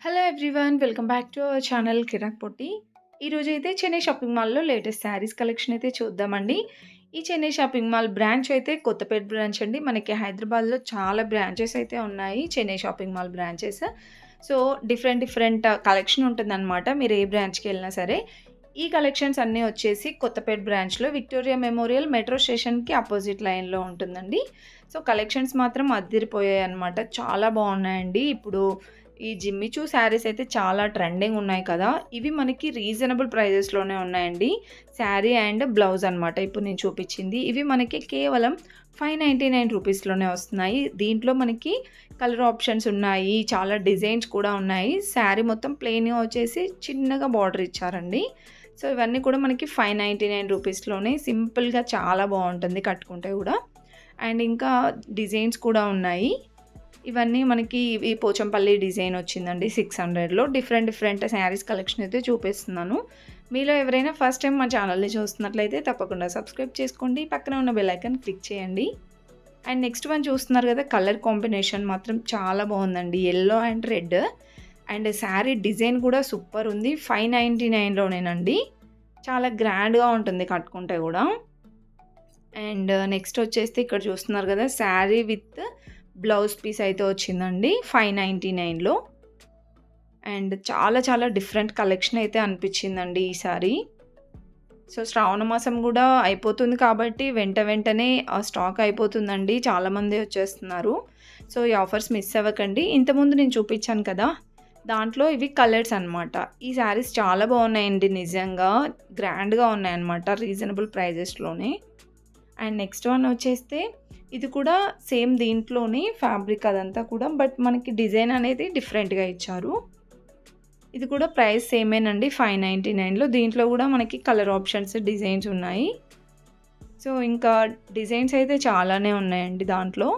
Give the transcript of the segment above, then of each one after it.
Hello everyone welcome back to our channel Kirak Potti. ఈరోజు అయితే Chennai shopping మాల్లో లేటెస్ట్ శారీస్ కలెక్షన్ అయితే చూద్దామండి. ఈ చెన్నై షాపింగ్ మాల్ బ్రాంచ్ అయితే కొత్తపేట బ్రాంచ్ అండి. మనకి హైదరాబాద్లో చాలా బ్రాంచెస్ అయితే ఉన్నాయి Chennai shopping mall branches. So different collection ఉంటుందన్నమాట. మీరు ఏ బ్రాంచ్కి వెళ్ళినా సరే. ఈ కలెక్షన్స్ అన్నీ వచ్చేసి కొత్తపేట బ్రాంచ్లో విక్టోరియా మెమోరియల్ మెట్రో స్టేషన్కి అపోజిట్ లైన్లో ఉంటుందండి. సో కలెక్షన్స్ మాత్రం అద్దిరిపోయాయి అనమాట. చాలా బాగున్నాయండి. ఇప్పుడు ఈ జిమ్మిచూ శారీస్ అయితే చాలా ట్రెండింగ్ ఉన్నాయి కదా. ఇవి మనకి రీజనబుల్ ప్రైజెస్లోనే ఉన్నాయండి. శారీ అండ్ బ్లౌజ్ అనమాట ఇప్పుడు నేను చూపించింది. ఇవి మనకి కేవలం 599 రూపీస్లోనే వస్తున్నాయి. దీంట్లో మనకి కలర్ ఆప్షన్స్ ఉన్నాయి, చాలా డిజైన్స్ కూడా ఉన్నాయి. శారీ మొత్తం ప్లెయిన్గా వచ్చేసి చిన్నగా బార్డర్ ఇచ్చారండి. సో ఇవన్నీ కూడా మనకి 599 రూపీస్లోనే సింపుల్గా చాలా బాగుంటుంది కట్టుకుంటే కూడా. అండ్ ఇంకా డిజైన్స్ కూడా ఉన్నాయి. ఇవన్నీ మనకి ఈ పోచంపల్లి డిజైన్ వచ్చిందండి 600లో. డిఫరెంట్ శారీస్ కలెక్షన్ అయితే చూపిస్తున్నాను. మీలో ఎవరైనా ఫస్ట్ టైం మా ఛానల్ని చూస్తున్నట్లయితే తప్పకుండా సబ్స్క్రైబ్ చేసుకోండి. పక్కన ఉన్న బెల్ ఐకాన్ క్లిక్ చేయండి. అండ్ నెక్స్ట్ వన్ చూస్తున్నారు కదా, కలర్ కాంబినేషన్ మాత్రం చాలా బాగుందండి. Yellow and red. And sari design కూడా సూపర్ ఉంది. 599లోనేనండి. చాలా గ్రాండ్గా ఉంటుంది కట్టుకుంటే కూడా. అండ్ నెక్స్ట్ వచ్చేసి ఇక్కడ చూస్తున్నారు కదా, శారీ విత్ బ్లౌజ్ పీస్ అయితే వచ్చిందండి 599లో. అండ్ చాలా డిఫరెంట్ కలెక్షన్ అయితే అనిపించిందండి ఈసారి. సో శ్రావణ మాసం కూడా అయిపోతుంది కాబట్టి వెంటనే స్టాక్ అయిపోతుందండి. చాలామంది వచ్చేస్తున్నారు. సో ఈ ఆఫర్స్ మిస్ అవ్వకండి. ఇంతకుముందు నేను చూపించాను కదా, దాంట్లో ఇవి కలర్స్ అనమాట. ఈ శారీస్ చాలా బాగున్నాయండి, నిజంగా గ్రాండ్గా ఉన్నాయన్నమాట రీజనబుల్ ప్రైజెస్లోనే. అండ్ నెక్స్ట్ వన్ వచ్చేస్తే ఇది కూడా సేమ్ దీంట్లోనే ఫ్యాబ్రిక్ అదంతా కూడా, బట్ మనకి డిజైన్ అనేది డిఫరెంట్గా ఇచ్చారు. ఇది కూడా ప్రైస్ సేమేనండి 599లో. దీంట్లో కూడా మనకి కలర్ ఆప్షన్స్ డిజైన్స్ ఉన్నాయి. సో ఇంకా డిజైన్స్ అయితే చాలానే ఉన్నాయండి దాంట్లో.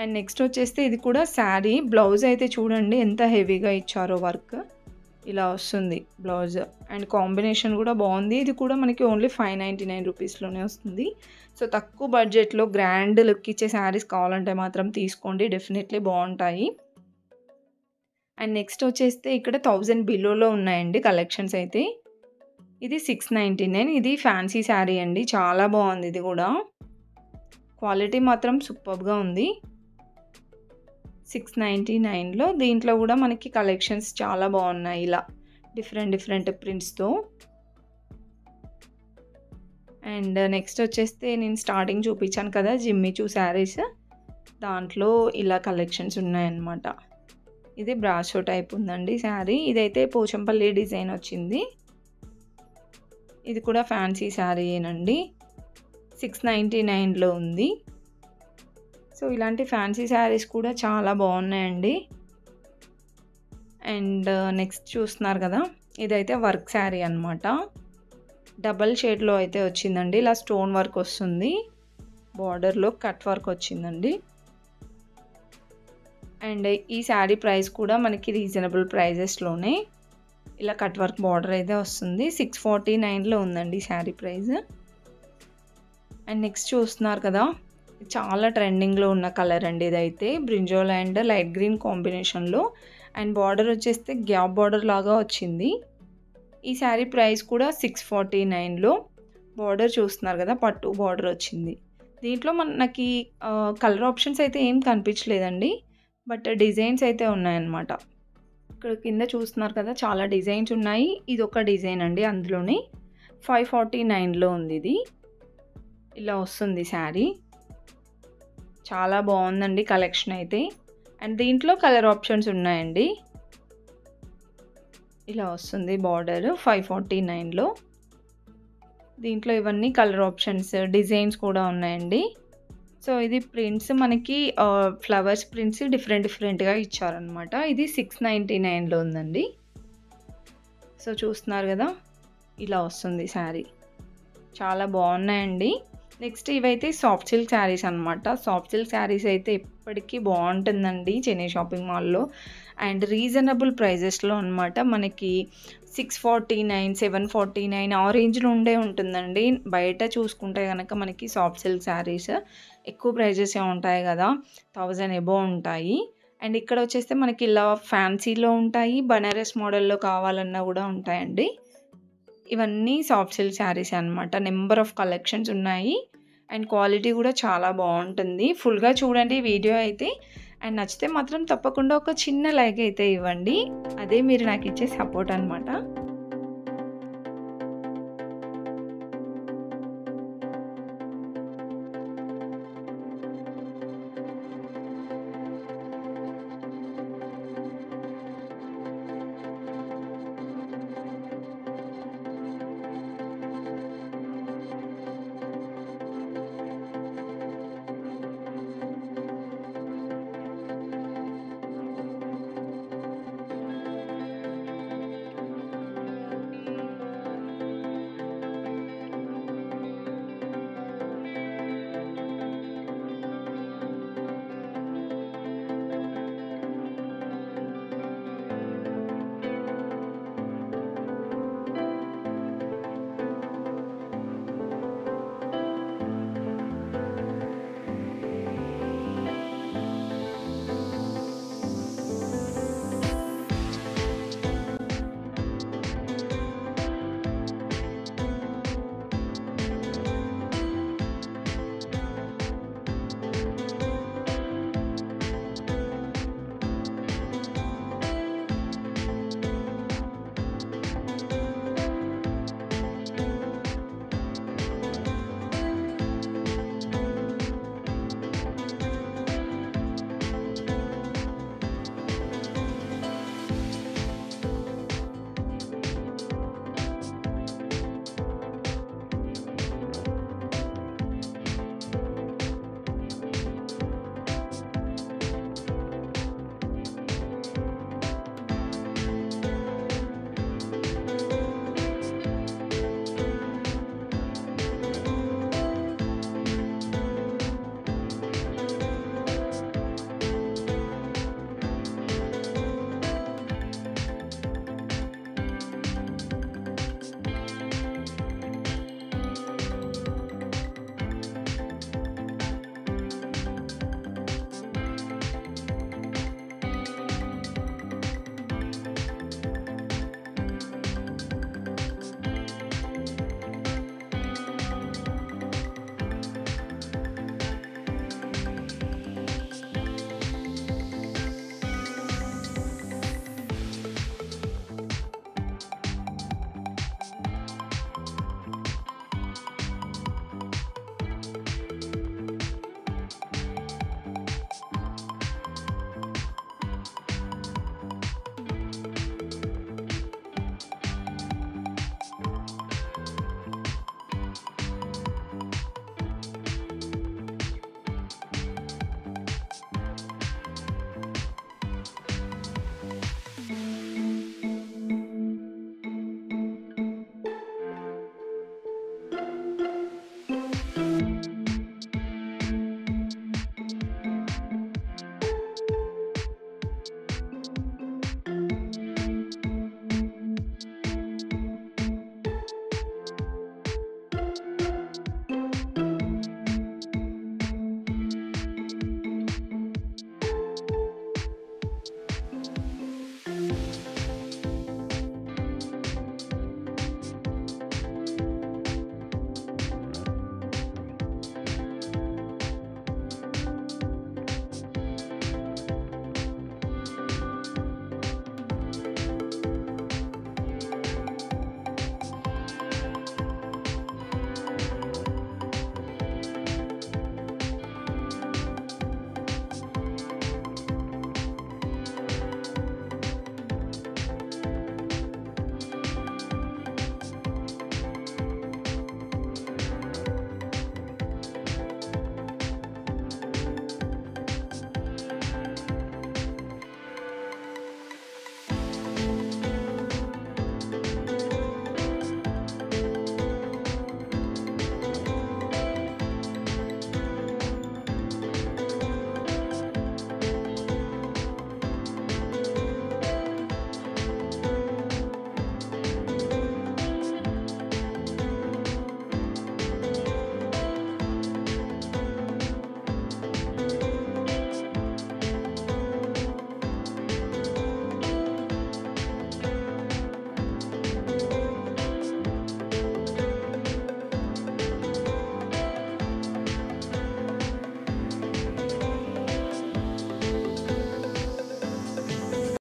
అండ్ నెక్స్ట్ వచ్చేస్తే ఇది కూడా శారీ బ్లౌజ్ అయితే చూడండి ఎంత హెవీగా ఇచ్చారో వర్క్. ఇలా వస్తుంది బ్లౌజ్. అండ్ కాంబినేషన్ కూడా బాగుంది. ఇది కూడా మనకి ఓన్లీ 599 రూపీస్లోనే వస్తుంది. సో తక్కువ బడ్జెట్లో గ్రాండ్ లుక్ ఇచ్చే శారీస్ కావాలంటే మాత్రం తీసుకోండి, డెఫినెట్లీ బాగుంటాయి. అండ్ నెక్స్ట్ వచ్చేస్తే ఇక్కడ 1000 బిలోలో ఉన్నాయండి కలెక్షన్స్ అయితే. ఇది 699. ఇది ఫ్యాన్సీ శారీ అండి, చాలా బాగుంది. ఇది కూడా క్వాలిటీ మాత్రం సూపర్గా ఉంది. 699లో. దీంట్లో కూడా మనకి కలెక్షన్స్ చాలా బాగున్నాయి, ఇలా డిఫరెంట్ ప్రింట్స్తో. అండ్ నెక్స్ట్ వచ్చేస్తే నేను స్టార్టింగ్ చూపించాను కదా జిమ్మిచూ శారీస్, దాంట్లో ఇలా కలెక్షన్స్ ఉన్నాయన్నమాట. ఇది బ్రాషో టైప్ ఉందండి శారీ. ఇదైతే పోచంపల్లి డిజైన్ వచ్చింది. ఇది కూడా ఫ్యాన్సీ శారీయేనండి. 699లో ఉంది. సో ఇలాంటి ఫ్యాన్సీ శారీస్ కూడా చాలా బాగున్నాయండి. అండ్ నెక్స్ట్ చూస్తున్నారు కదా, ఇదైతే వర్క్ శారీ అనమాట. డబల్ షేడ్లో అయితే వచ్చిందండి. ఇలా స్టోన్ వర్క్ వస్తుంది, బార్డర్లో కట్ వర్క్ వచ్చిందండి. అండ్ ఈ శారీ ప్రైస్ కూడా మనకి రీజనబుల్ ప్రైజెస్లోనే. ఇలా కట్ వర్క్ బార్డర్ అయితే వస్తుంది. 649లో ఉందండి శారీ ప్రైస్. అండ్ నెక్స్ట్ చూస్తున్నారు కదా, చాలా ట్రెండింగ్లో ఉన్న కలర్ అండి ఇదైతే. బ్రింజోల్ అండ్ లైట్ గ్రీన్ కాంబినేషన్లో. అండ్ బార్డర్ వచ్చేస్తే గ్యాప్ బార్డర్ లాగా వచ్చింది. ఈ శారీ ప్రైస్ కూడా 649లో. బార్డర్ చూస్తున్నారు కదా, పట్టు బార్డర్ వచ్చింది. దీంట్లో మనకి కలర్ ఆప్షన్స్ అయితే ఏం కనిపించలేదండి, బట్ డిజైన్స్ అయితే ఉన్నాయన్నమాట. ఇక్కడ కింద చూస్తున్నారు కదా, చాలా డిజైన్స్ ఉన్నాయి. ఇది ఒక డిజైన్ అండి అందులోనే. 549లో ఉంది ఇది. ఇలా వస్తుంది శారీ. చాలా బాగుందండి కలెక్షన్ అయితే. అండ్ దీంట్లో కలర్ ఆప్షన్స్ ఉన్నాయండి. ఇలా వస్తుంది బార్డర్ 549లో. దీంట్లో ఇవన్నీ కలర్ ఆప్షన్స్, డిజైన్స్ కూడా ఉన్నాయండి. సో ఇది ప్రింట్స్ మనకి ఫ్లవర్స్ ప్రింట్స్ డిఫరెంట్గా ఇచ్చారనమాట. ఇది 699లో ఉందండి. సో చూస్తున్నారు కదా, ఇలా వస్తుంది శారీ. చాలా బాగున్నాయండి. నెక్స్ట్ ఇవైతే సాఫ్ట్ సిల్క్ శారీస్ అనమాట. సాఫ్ట్ సిల్క్ శారీస్ అయితే ఎప్పటికీ బాగుంటుందండి చెన్నై షాపింగ్ మాల్‌లో. అండ్ రీజనబుల్ ప్రైజెస్‌లో అనమాట. మనకి 649, 749 ఆ రేంజ్‌లో ఉండే ఉంటుందండి. బయట చూసుకుంటే గనక మనకి సాఫ్ట్ సిల్క్ శారీస్ ఎక్కువ ప్రైజెసే ఉంటాయి గదా! 1000 అబోవ్ ఉంటాయి. అండ్ ఇక్కడ వచ్చేస్తే మనకి ఇలా ఫ్యాన్సీలో ఉంటాయి. బనారస్ మోడల్‌లో కావాలన్నా గూడా ఉంటాయండి. ఇవన్నీ సాఫ్ట్ సిల్క్ శారీసే అనమాట. నంబర్ ఆఫ్ కలెక్షన్స్ ఉన్నాయి. అండ్ క్వాలిటీ గూడా చాలా బావుంటుంది. ఫుల్‌గా చూడండి వీడియో అయితే. అండ్ నచ్చితే మాత్రం తప్పకుండా ఒక చిన్న లైక్ అయితే ఇవ్వండి. అదే మీరు నాకిచ్చే సపోర్ట్ అనమాట.